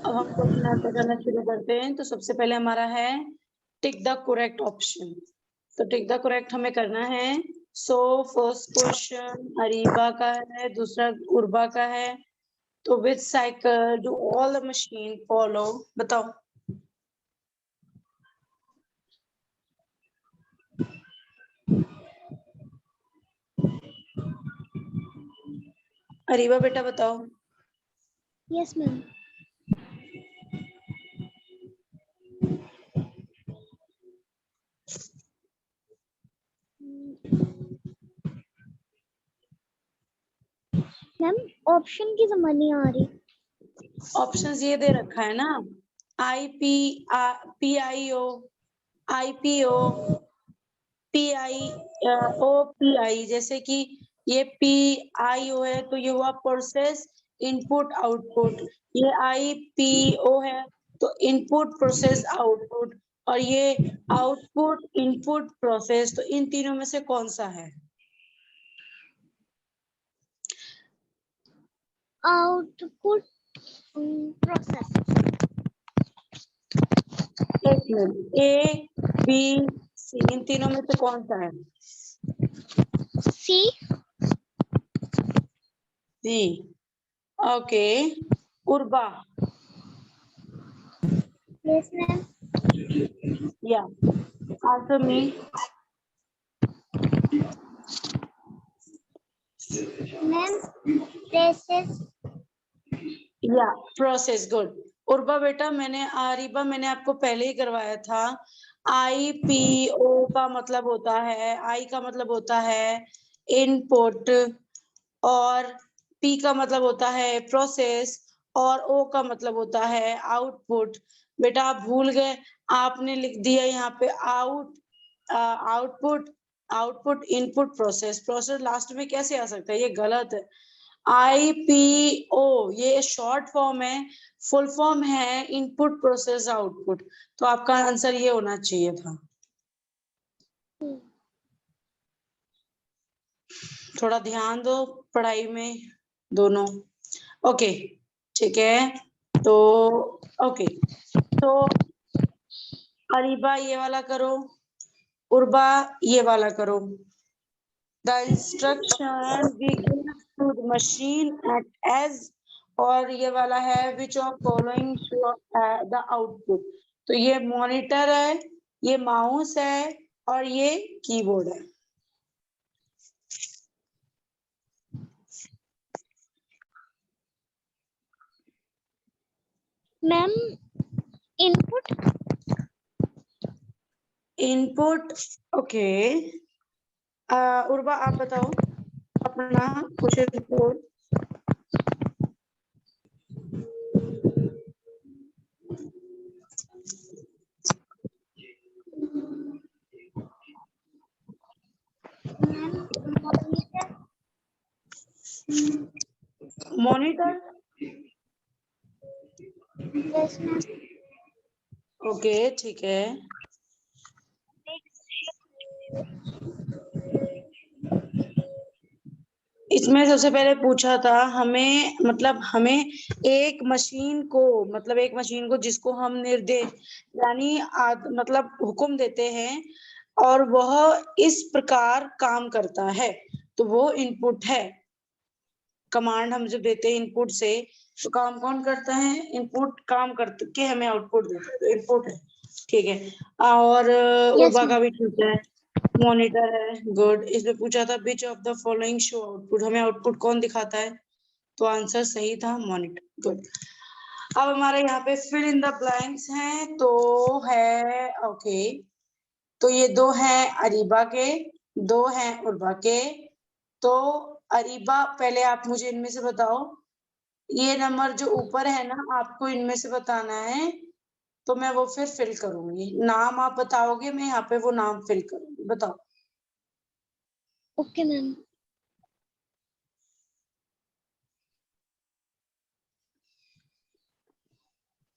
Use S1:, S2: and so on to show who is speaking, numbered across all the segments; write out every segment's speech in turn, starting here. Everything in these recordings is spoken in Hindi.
S1: अब हम क्वेश्चन आंसर करना शुरू करते हैं। तो सबसे पहले हमारा है टिक द करेक्ट ऑप्शन। तो टिक द करेक्ट हमें करना है। सो फर्स्ट क्वेश्चन अरीबा का है, दूसरा उर्बा का है। तो which cycle do all the machine follow? बताओ। अरीबा बेटा बताओ।
S2: Yes ma'am. मैम ऑप्शन की समझ नहीं आ रही।
S1: ऑप्शंस ये दे रखा है ना, PIO, IPO, PIO, जैसे कि ये PIO है तो ये हुआ प्रोसेस इनपुट आउटपुट, ये IPO है तो इनपुट प्रोसेस आउटपुट, और ये आउटपुट इनपुट प्रोसेस। तो इन तीनों में से कौन सा है?
S2: Output process.
S1: एक मिनट, A, B, C इन तीनों में से कौन सा है?
S2: सी।
S1: जी, ओके। उर्बा?
S2: Yes ma'am.
S1: या आंसर मी।
S2: Ma'am process.
S1: या प्रोसेस, गुड। उर्बा बेटा अरीबा मैंने आपको पहले ही करवाया था। IPO का मतलब होता है, आई का मतलब होता है इनपुट, और P का मतलब होता है प्रोसेस, और O का मतलब होता है आउटपुट। बेटा आप भूल गए, आपने लिख दिया यहाँ पे output, output input process. Process last में कैसे आ सकता है? ये गलत है। IPO ये शॉर्ट फॉर्म है, फुल फॉर्म है इनपुट प्रोसेस आउटपुट। तो आपका आंसर ये होना चाहिए था। थोड़ा ध्यान दो पढ़ाई में दोनों। ओके ठीक है। तो ओके, तो अरीबा ये वाला करो, उर्बा ये वाला करो। The instruction we give to the machine as, और ये वाला है which of following show the output. तो ये मॉनिटर है, ये माउस है, और ये कीबोर्ड है।
S2: Ma'am input.
S1: Input, okay. Urwa आप बताओ अपना question code. Monitor,
S2: yes ma'am.
S1: Okay ठीक है। इसमें सबसे पहले पूछा था हमें, मतलब हमें एक मशीन को जिसको हम निर्देश यानी मतलब हुक्म देते हैं और वह इस प्रकार काम करता है, तो वो इनपुट है। कमांड हम जब देते हैं इनपुट से, तो काम कौन करता है? इनपुट काम करके हमें आउटपुट देता है, तो इनपुट है। ठीक है। और
S2: यस
S1: उर्वा का
S2: मैम।
S1: भी ठीक है, मॉनिटर है। गुड। इसमें पूछा था which of the following show output, हमें आउटपुट कौन दिखाता है? तो आंसर सही था मॉनिटर। गुड। अब हमारे यहाँ पे फिल इन द ब्लैंक्स हैं। तो है ओके, तो ये दो हैं अरीबा के, दो हैं उर्वा के। तो अरीबा पहले आप मुझे इनमें से बताओ, ये नंबर जो ऊपर है ना, आपको इनमें से बताना है। तो मैं वो फिर फिल करूंगी, नाम आप बताओगे, मैं यहाँ पे वो नाम फिल करूंगी। बताओ।
S2: Okay ma'am.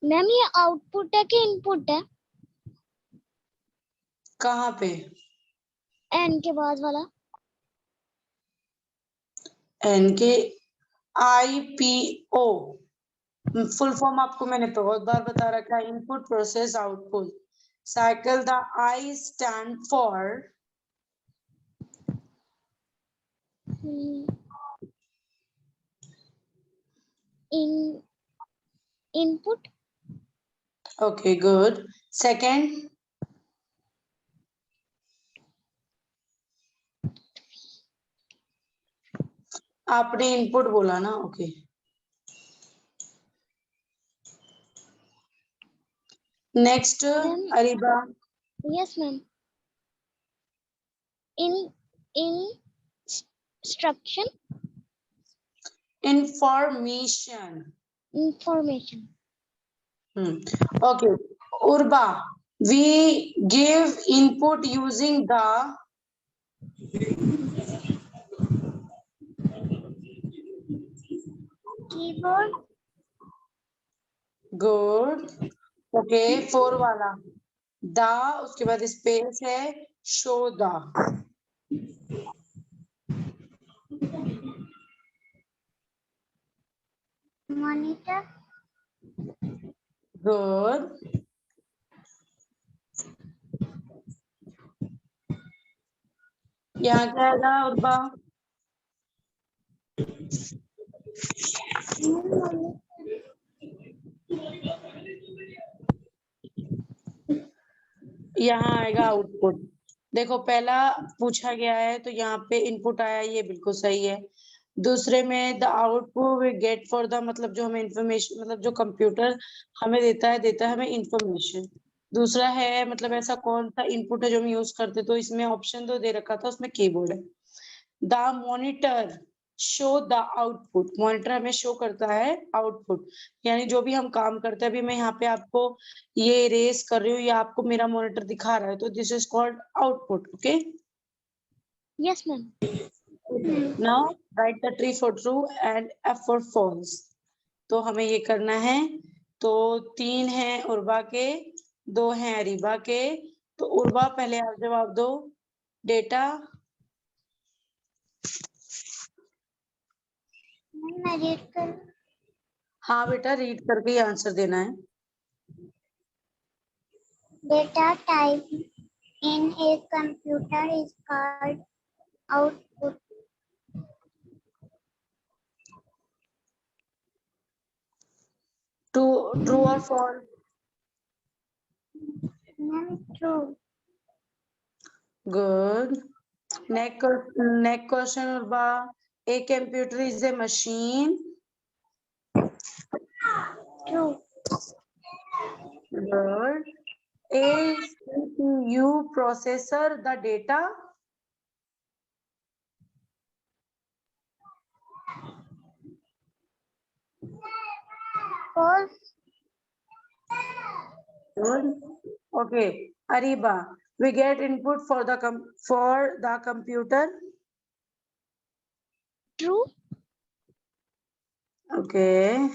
S2: मैम ये आउटपुट है कि इनपुट है?
S1: कहाँ पे?
S2: एन के बाद वाला।
S1: एन के IPO फुल फॉर्म आपको मैंने बहुत बार बता रखा है, input process output cycle. The I stand for
S2: input,
S1: okay good. Second आपने इनपुट बोला ना, okay. Next Areeba.
S2: yes ma'am, instruction,
S1: information
S2: information,
S1: okay। Urba, we give input using the
S2: keyboard,
S1: good, okay। 4 वाला द, उसके बाद स्पेस है, शो द,
S2: monitor,
S1: गुड। यहाँ क्या आएगा उर्बा? यहाँ आएगा आउटपुट। देखो पहला पूछा गया है तो यहाँ पे इनपुट आया, ये बिल्कुल सही है। दूसरे में the output we get for the, मतलब जो हमें इंफॉर्मेशन, मतलब जो कंप्यूटर हमें देता है हमें इंफॉर्मेशन। दूसरा है मतलब ऐसा कौन सा इनपुट है जो हम यूज करते, तो इसमें ऑप्शन तो दे रखा था, उसमें कीबोर्ड है। The monitor show the output, monitor हमें शो करता है आउटपुट, यानी जो भी हम काम करते हैं। अभी मैं यहाँ पे आपको ये रेस कर रही हूँ, ये आपको मेरा मॉनिटर दिखा रहा है, तो this is called output, okay.
S2: yes ma'am,
S1: now write the T for true and F for false. तो हमें ये करना है। तो 3 हैं उर्वा के, 2 हैं अरीबा के। तो उर्वा पहले आप जवाब दो। डेटा,
S2: मैं रीड कर,
S1: हाँ बेटा रीड करके ही आंसर देना है।
S2: data type in a computer is called output,
S1: true और false?
S2: ma'am, true,
S1: Good. Next question, Urba. A computer is a machine.
S2: true,
S1: Good. A CPU processor the data.
S2: false,
S1: Good. Okay. Ariba, we get input for the computer.
S2: true,
S1: Okay.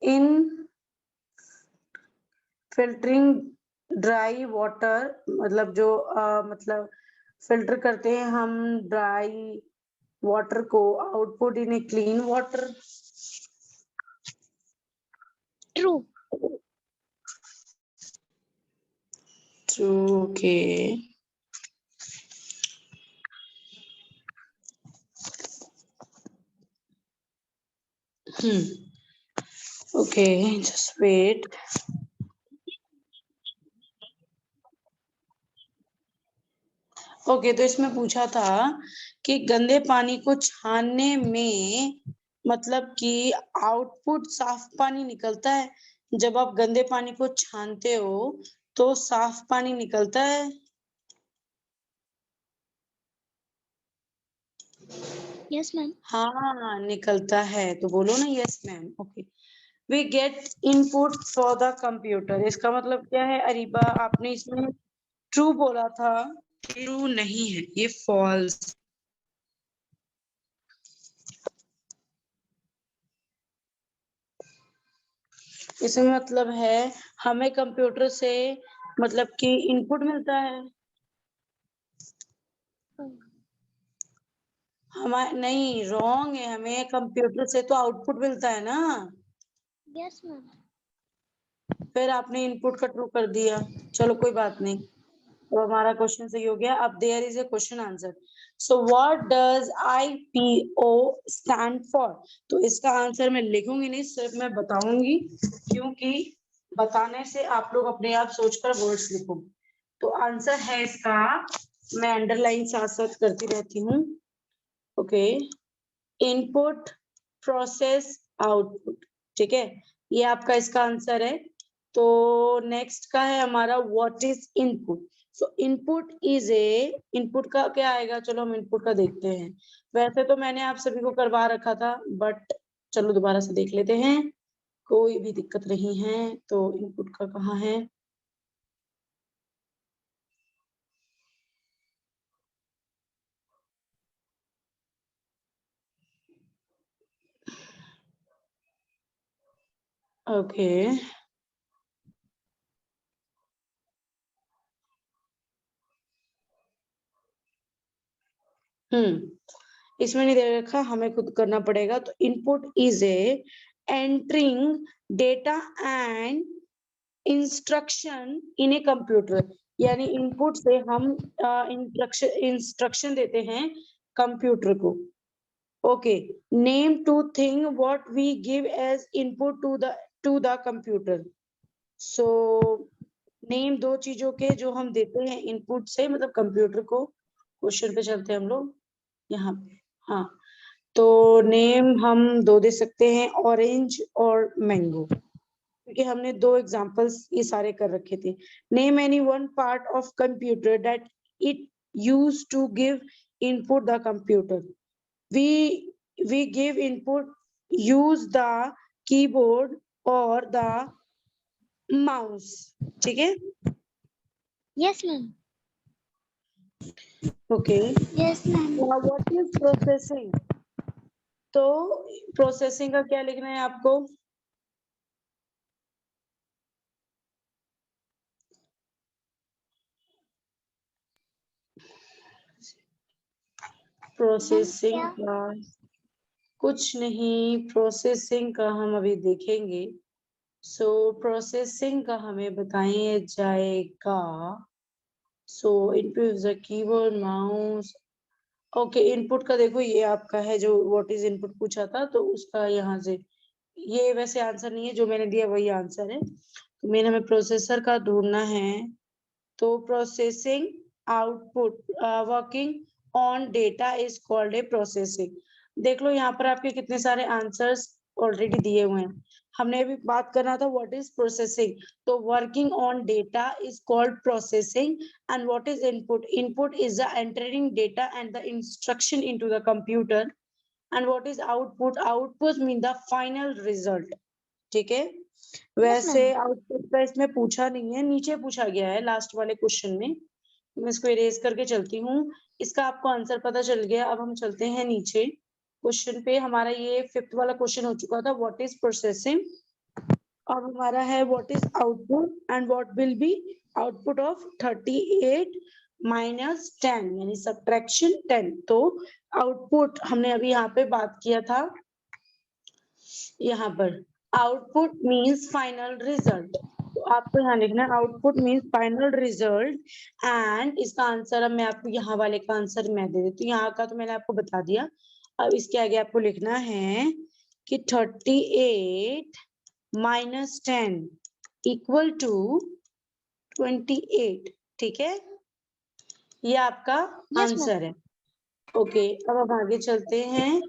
S1: In filtering dry water, मतलब जो मतलब फिल्टर करते हैं हम ड्राई वाटर को, output in a clean water.
S2: true,
S1: True, okay. Okay, just wait. Okay तो इसमें पूछा था कि गंदे पानी को छानने में मतलब कि आउटपुट साफ पानी निकलता है। जब आप गंदे पानी को छानते हो तो साफ पानी निकलता है।
S2: yes ma'am,
S1: हाँ निकलता है, तो बोलो ना yes ma'am. Okay. We get input for the computer, इसका मतलब क्या है अरीबा? आपने इसमें ट्रू बोला था, ट्रू नहीं है, ये फॉल्स। इसमें मतलब है हमें कंप्यूटर से मतलब कि इनपुट मिलता है। हमारे नहीं, रॉन्ग है, हमें कंप्यूटर से तो आउटपुट मिलता है ना,
S2: Yes, ma'am.
S1: फिर आपने इनपुट का ट्रू कर दिया। चलो कोई बात नहीं, तो हमारा क्वेश्चन सही हो गया। अब there is a question answer. So what does IPO stand for? तो इसका आंसर मैं लिखूंगी नहीं, सिर्फ मैं बताऊंगी, क्योंकि बताने से आप लोग अपने आप सोचकर वर्ड्स लिखो। तो आंसर है इसका, मैं अंडरलाइन साथ साथ करती रहती हूँ। Okay, input, process, output. ठीक है, ये आपका इसका आंसर है। तो नेक्स्ट का है हमारा what is input. So input is A, input का क्या आएगा, चलो हम इनपुट का देखते हैं। वैसे तो मैंने आप सभी को करवा रखा था, बट चलो दोबारा से देख लेते हैं, कोई भी दिक्कत नहीं है। तो इनपुट का कहाँ है? ओके, इसमें नहीं दे रखा, हमें खुद करना पड़ेगा। तो input is a entering data and instruction in a computer, यानी इनपुट से हम इंस्ट्रक्शन देते हैं कंप्यूटर को। Okay, name two thing what we give as input to the computer. So name दो चीजों के जो हम देते हैं इनपुट से, मतलब कंप्यूटर को। क्वेश्चन पे चलते हैं हम लोग यहाँ पे। हाँ, तो नेम हम दो दे सकते हैं, ऑरेंज और मैंगो, क्योंकि हमने दो एग्जांपल्स ये सारे कर रखे थे। Name any one part of computer that it use to give input the computer. We give input, use the keyboard और द माउस। ठीक है,
S2: Yes, ma'am.
S1: Okay.
S2: Yes, ma'am.
S1: What is processing? तो प्रोसेसिंग का क्या लिखना है आपको? प्रोसेसिंग
S2: क्या?
S1: का कुछ नहीं, प्रोसेसिंग का हम अभी देखेंगे। सो प्रोसेसिंग का हमें बताया जाएगा। सो input the keyboard, mouse. Okay, input का देखो, ये आपका है जो व्हाट इज इनपुट पूछा था, तो उसका यहाँ से ये वैसे आंसर नहीं है, जो मैंने दिया वही आंसर है। तो मेन हमें प्रोसेसर का ढूंढना है। तो processing output, working on data is called a processing. देख लो यहाँ पर आपके कितने सारे आंसर्स ऑलरेडी दिए हुए हैं। हमने अभी बात करना था व्हाट इज प्रोसेसिंग। तो working on data is called processing. And what is input? Input is the entering data and the instruction into the computer. And what is output? Output mean the final result. ठीक है,
S2: Yes,
S1: वैसे
S2: ma'am.
S1: आउटपुट का इसमें पूछा नहीं है, नीचे पूछा गया है लास्ट वाले क्वेश्चन में। मैं इसको इरेज करके चलती हूँ। इसका आपको आंसर पता चल गया। अब हम चलते हैं नीचे क्वेश्चन पे। हमारा ये 5th वाला क्वेश्चन हो चुका था, व्हाट इज प्रोसेसिंग। अब हमारा है what is output and what will be output of 38 minus 10, यानी सब्ट्रैक्शन 10। तो आउटपुट हमने अभी यहाँ पे बात किया था, यहाँ पर आउटपुट मींस फाइनल रिजल्ट। तो आपको यहाँ लिखना है output means final result. And इसका आंसर, अब मैं आपको यहाँ वाले का आंसर मैं दे देती हूँ, यहाँ का तो मैंने आपको बता दिया। अब इसके आगे आपको लिखना है कि 38 माइनस 10 इक्वल टू 28। ठीक है, ये आपका
S2: Yes, ma'am.
S1: आंसर है। ओके, अब हम आगे चलते हैं।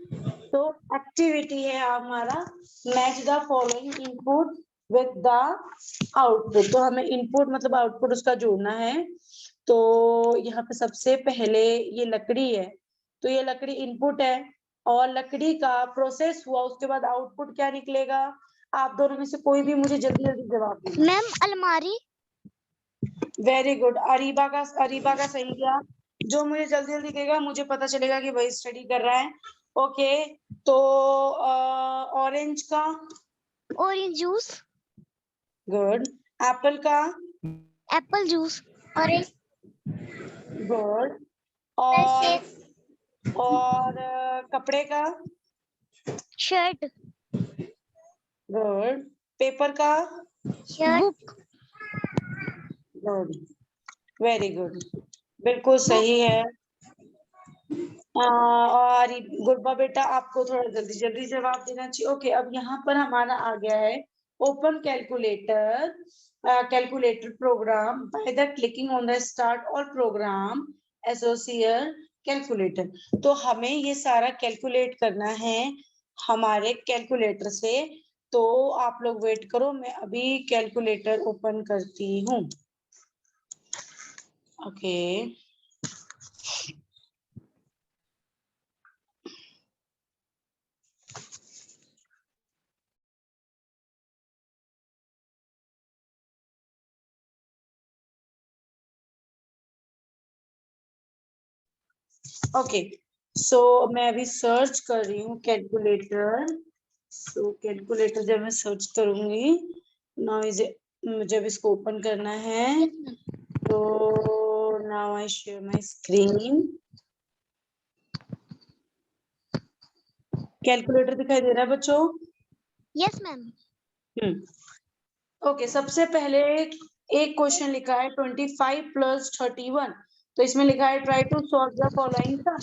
S1: तो एक्टिविटी है हमारा match the following input with the output. तो हमें इनपुट मतलब आउटपुट उसका जोड़ना है। तो यहाँ पे सबसे पहले ये लकड़ी है, तो ये लकड़ी इनपुट है, और लकड़ी का प्रोसेस हुआ, उसके बाद आउटपुट क्या निकलेगा? आप दोनों में से कोई भी मुझे जल्दी जल्दी जवाब देना।
S2: Ma'am, अलमारी.
S1: वेरी गुड, अरीबा का सही गया। जो मुझे जल्दी जल्दी देगा, मुझे पता चलेगा कि भाई स्टडी कर रहा है। ओके, तो ऑरेंज का?
S2: Orange juice.
S1: गुड। एप्पल का?
S2: Apple juice. Orange.
S1: गुड। और और कपड़े का?
S2: शर्ट।
S1: गुड। पेपर का?
S2: बुक।
S1: गुड, वेरी गुड, बिल्कुल सही है। और गुरबा बेटा आपको थोड़ा जल्दी जल्दी जवाब देना चाहिए। ओके, अब यहाँ पर हमारा आ गया है open calculator, calculator program by the clicking on the start और प्रोग्राम एसोसिएट कैलकुलेटर। तो हमें ये सारा कैलकुलेट करना है हमारे कैलकुलेटर से। तो आप लोग वेट करो, मैं अभी कैलकुलेटर ओपन करती हूँ। ओके ओके, सो मैं अभी सर्च कर रही हूँ कैलकुलेटर। सो कैलकुलेटर जब मैं सर्च करूंगी नाउ इज, जब इसको ओपन करना है तो now I share my screen. Calculator दिखाई दे रहा है बच्चों?
S2: Yes ma'am.
S1: ओके, सबसे पहले एक क्वेश्चन लिखा है 25 + 31। तो इसमें लिखा है try to solve the following sum.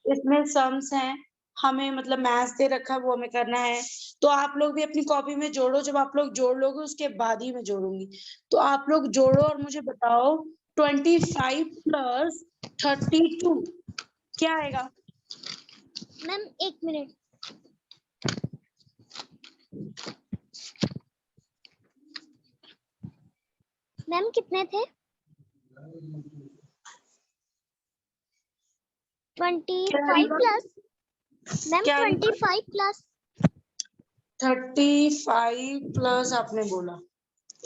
S1: इसमें सम्स हैं, हमें मतलब मैथ्स दे रखा है, वो हमें करना है। तो आप लोग भी अपनी कॉपी में जोड़ो, जब आप लोग जोड़ लोगे उसके बाद ही मैं जोड़ूंगी। तो आप लोग जोड़ो और मुझे बताओ 25 + 32 क्या आएगा?
S2: Ma'am 1 minute. मैम कितने थे? 25 प्लस मैम,
S1: क्या
S2: 25 प्लस
S1: 35 प्लस आपने बोला?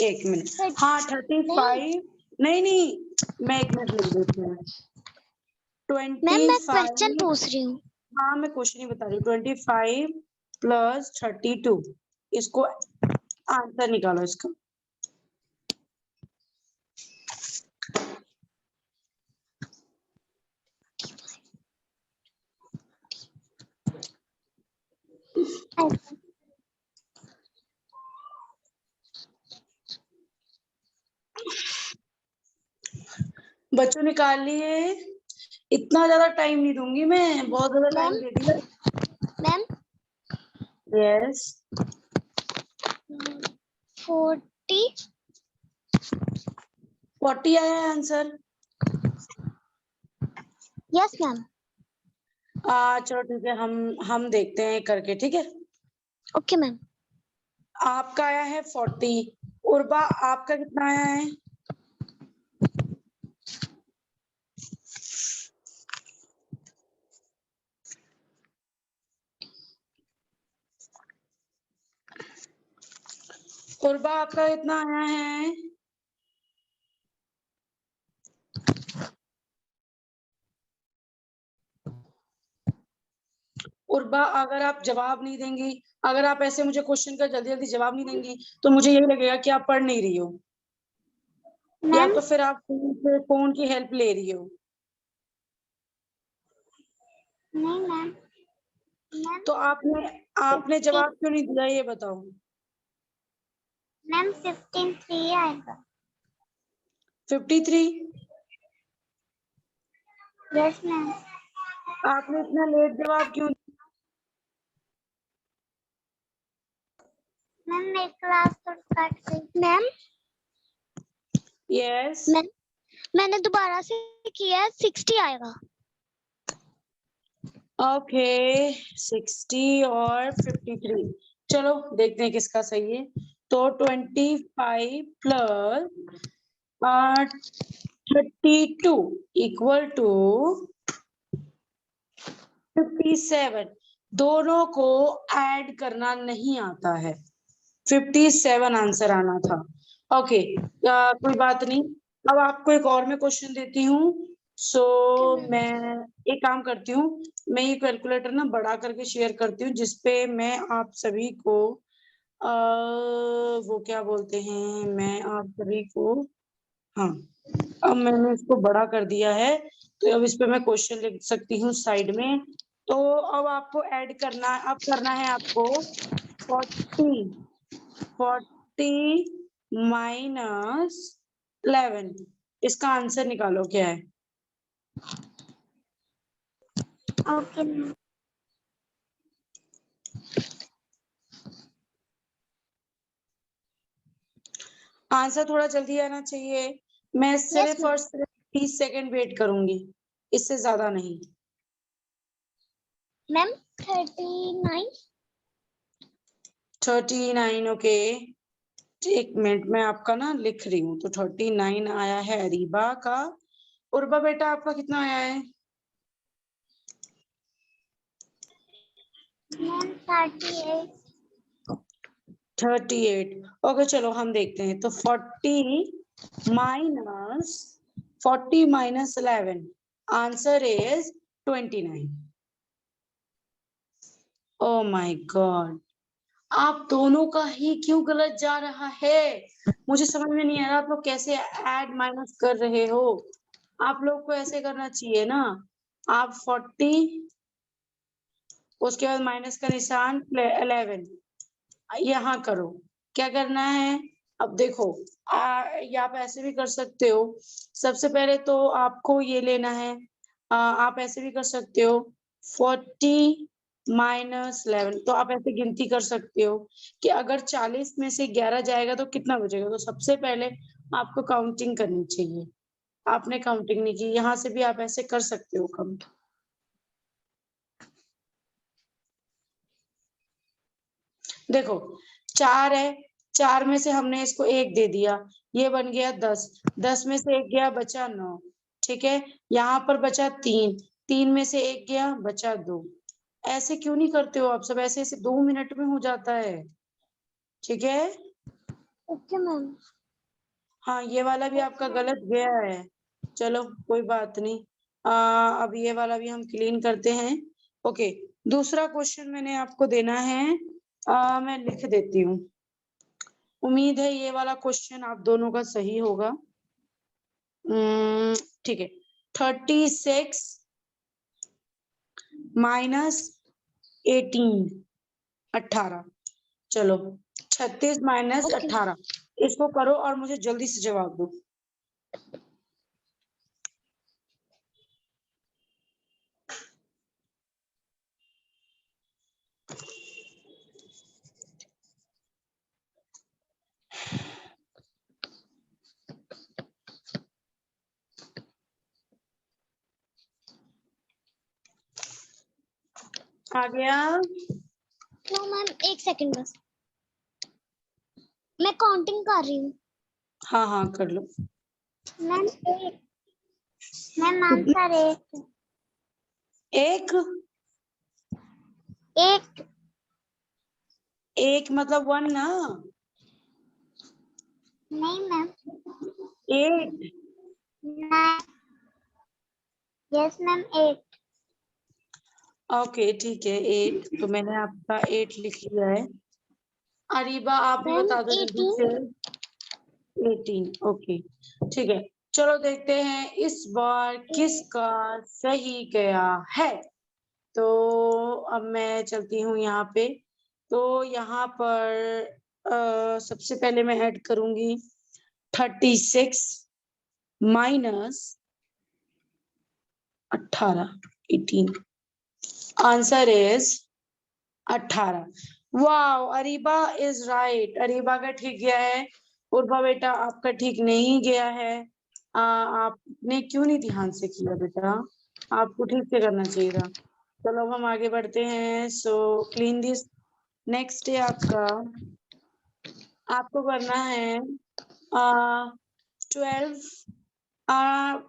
S1: एक मिनट, हाँ 35। नहीं नहीं, मैं एक मिनट लिख देती हूँ।
S2: मैम मैं क्वेश्चन
S1: 25,
S2: पूछ रही हूँ।
S1: हाँ मैं क्वेश्चन ही बता रही हूँ। 25 + 32, इसको आंसर निकालो इसका। बच्चों निकाल लिए? इतना ज्यादा टाइम नहीं दूंगी मैं, बहुत ज्यादा टाइम दे दिया।
S2: मैम
S1: यस
S2: 40
S1: 40 आया है आंसर।
S2: Yes ma'am.
S1: चलो ठीक है, हम देखते हैं करके, ठीक है।
S2: Okay ma'am.
S1: आपका आया है 40। उर्बा आपका कितना आया है? उर्बा आपका कितना आया है? उर्बा अगर आप जवाब नहीं देंगी, अगर आप ऐसे मुझे क्वेश्चन का जल्दी जल्दी जवाब नहीं देंगी तो मुझे यही लगेगा कि आप पढ़ नहीं रही हो, या
S2: मैम
S1: तो फिर आप फोन की हेल्प ले रही हो।
S2: नहीं मैम। मैम
S1: तो आपने जवाब क्यों नहीं दिया ये बताओ।
S2: मैम 53 आएगा।
S1: 53?
S2: Yes ma'am.
S1: आपने इतना लेट जवाब क्यों?
S2: मैम मेरी क्लास तो स्टार्ट हुई। मैम
S1: यस
S2: मैंने दोबारा से किया है, 60 आएगा।
S1: ओके, 60 और 53, चलो देखते हैं किसका सही है। तो 25 + 32 = 57। दोनों को ऐड करना नहीं आता है, 57 आंसर आना था। ओके, कोई बात नहीं। अब आपको एक और मैं क्वेश्चन देती हूँ। सो मैं एक काम करती हूँ, मैं ये कैलकुलेटर ना बड़ा करके शेयर करती हूँ जिसपे मैं आप सभी को वो क्या बोलते हैं, मैं आप सभी को, हाँ अब मैंने इसको बड़ा कर दिया है, तो अब इस पे मैं क्वेश्चन लिख सकती हूँ साइड में। तो अब आपको ऐड करना, अब करना है आपको 40 माइनस 11, इसका आंसर निकालो क्या है।
S2: Okay ma'am.
S1: आंसर थोड़ा जल्दी आना चाहिए। मैं सिर्फ
S2: ma'am.
S1: और सिर्फ 30 सेकंड वेट करूंगी, इससे ज्यादा नहीं।
S2: मैम 39।
S1: 39 ओके। एक मिनट में आपका ना लिख रही हूँ। तो 39 आया है अरीबा का। उर्बा बेटा आपका कितना आया है?
S2: मैम 38।
S1: 38 ओके। चलो हम देखते हैं। तो 40 minus 11, answer is 29। Oh my God, आप दोनों का ही क्यों गलत जा रहा है? मुझे समझ में नहीं आ रहा आप लोग कैसे ऐड माइनस कर रहे हो। आप लोग को ऐसे करना चाहिए ना। आप 40, उसके बाद माइनस का निशान 11, यहाँ करो। क्या करना है? अब देखो, या आप ऐसे भी कर सकते हो। सबसे पहले तो आपको ये लेना है, आप ऐसे भी कर सकते हो। 40 माइनस 11, तो आप ऐसे गिनती कर सकते हो कि अगर 40 में से 11 जाएगा तो कितना बचेगा। तो सबसे पहले आपको काउंटिंग करनी चाहिए। आपने काउंटिंग नहीं की, यहाँ से भी आप ऐसे कर सकते हो कम। देखो 4 है, 4 में से हमने इसको 1 दे दिया, ये बन गया 10। 10 में से 1 गया, बचा 9। ठीक है, यहाँ पर बचा 3, 3 में से 1 गया, बचा 2। ऐसे क्यों नहीं करते हो आप सब? ऐसे ऐसे 2 मिनट में हो जाता है। ठीक है,
S2: ओके मैम।
S1: हाँ ये वाला भी आपका गलत गया है। चलो कोई बात नहीं। अब ये वाला भी हम क्लीन करते हैं। ओके, दूसरा क्वेश्चन मैंने आपको देना है। मैं लिख देती हूँ। उम्मीद है ये वाला क्वेश्चन आप दोनों का सही होगा। ठीक है। 36 माइनस 18, 18। चलो 36 माइनस
S2: ओके
S1: 18, इसको करो और मुझे जल्दी से जवाब दो। आ गया?
S2: नो मैम, एक सेकंड बस, मैं काउंटिंग कर रही हूँ।
S1: हाँ हाँ कर लो।
S2: मैम एक, मैम आंसर
S1: एक
S2: एक।
S1: एक मतलब 1 ना?
S2: नहीं मैम,
S1: 8।
S2: Yes ma'am 8।
S1: ओके ठीक है 8, तो मैंने आपका 8 लिख लिया है। अरीबा आप भी
S2: मैम
S1: बता दो जल्दी
S2: 18।
S1: से। 18 ओके ठीक है। चलो देखते हैं इस बार किसका सही गया है। तो अब मैं चलती हूँ यहाँ पे। तो यहाँ पर सबसे पहले मैं ऐड करूंगी 36 minus 18, 18। Answer is 18। Wow, Areeba is right. Areeba का ठीक गया है। उर्वा बेटा आपका ठीक नहीं गया है। आपने क्यों नहीं ध्यान से किया बेटा? आपको ठीक से करना चाहिए था। चलो अब हम आगे बढ़ते हैं। So clean this. नेक्स्ट है आपका, आपको करना है 12।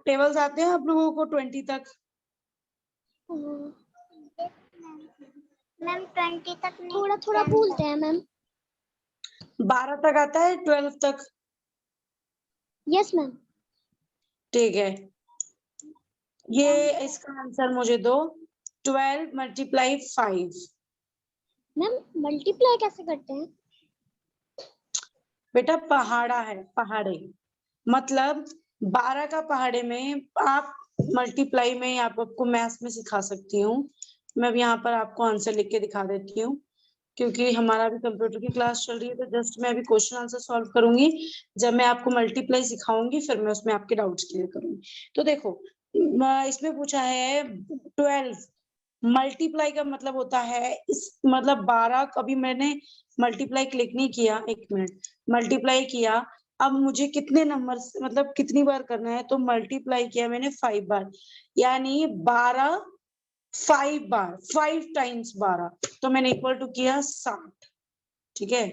S1: टेबल्स आते हैं आप लोगों को 20 तक?
S2: मैम 20 तक नहीं, थोड़ा थोड़ा भूलते हैं मैम।
S1: 12 तक आता है, 12 तक?
S2: Yes ma'am.
S1: ठीक है, ये इसका आंसर मुझे दो। 12 मल्टीप्लाई 5।
S2: मैम मल्टीप्लाई कैसे करते हैं?
S1: बेटा पहाड़ा है, पहाड़े मतलब 12 का पहाड़े में आप मल्टीप्लाई में आपको मैथ्स में सिखा सकती हूँ। मैं अब यहाँ पर आपको आंसर लिख के दिखा देती हूँ, क्योंकि हमारा अभी कंप्यूटर की क्लास चल रही है, तो जस्ट मैं अभी क्वेश्चन आंसर सॉल्व करूंगी। जब मैं आपको मल्टीप्लाई सिखाऊंगी फिर मैं उसमें आपके डाउट्स क्लियर करूंगी। तो देखो, इसमें पूछा है 12 मल्टीप्लाई का मतलब होता है इस मतलब 12, कभी मैंने मल्टीप्लाई क्लिक नहीं किया, 1 मिनट, मल्टीप्लाई किया, अब मुझे कितने नंबर मतलब कितनी बार करना है, तो मल्टीप्लाई किया मैंने 5 बार, यानी 12 5 बार, 5 टाइम्स 12, तो मैंने इक्वल टू किया 60, ठीक है।